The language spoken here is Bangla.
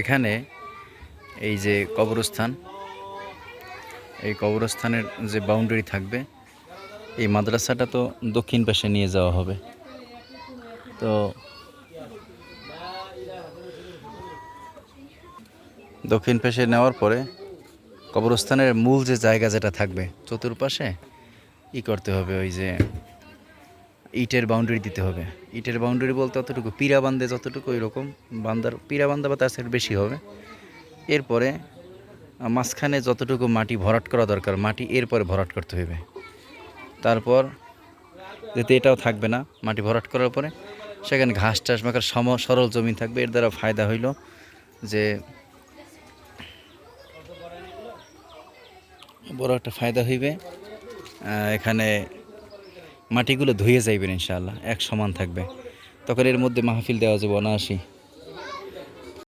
এখানে এই যে কবরস্থান, এই কবরস্থানের যে বাউন্ডারি থাকবে, এই মাদ্রাসাটা তো দক্ষিণ পাশে নিয়ে যাওয়া হবে। তো দক্ষিণ পাশে নেওয়ার পরে কবরস্থানের মূল যে জায়গা যেটা থাকবে চতুর্পাশে করতে হবে, ওই যে ইটের বাউন্ডারি দিতে হবে। ইটের বাউন্ডারি বলতে অতটুকু পিরা বান্ধে যতটুকু ওই রকম বান্দার পিরা বান্ধা বা তার সাইড বেশি হবে। এরপরে মাঝখানে যতটুকু মাটি ভরাট করা দরকার মাটি এরপরে ভরাট করতে হবে। তারপর যেতে এটাও থাকবে না, মাটি ভরাট করার পরে সেখানে ঘাস টাস মাখার সরল জমি থাকবে। এর দ্বারা ফায়দা হইল যে বড় একটা ফায়দা হইবে, এখানে মাটিগুলো ধুয়ে যাইবেন ইনশাআল্লাহ, এক সমান থাকবে। তখন এর মধ্যে মাহফিল দেওয়া যাবে অনায়াসই।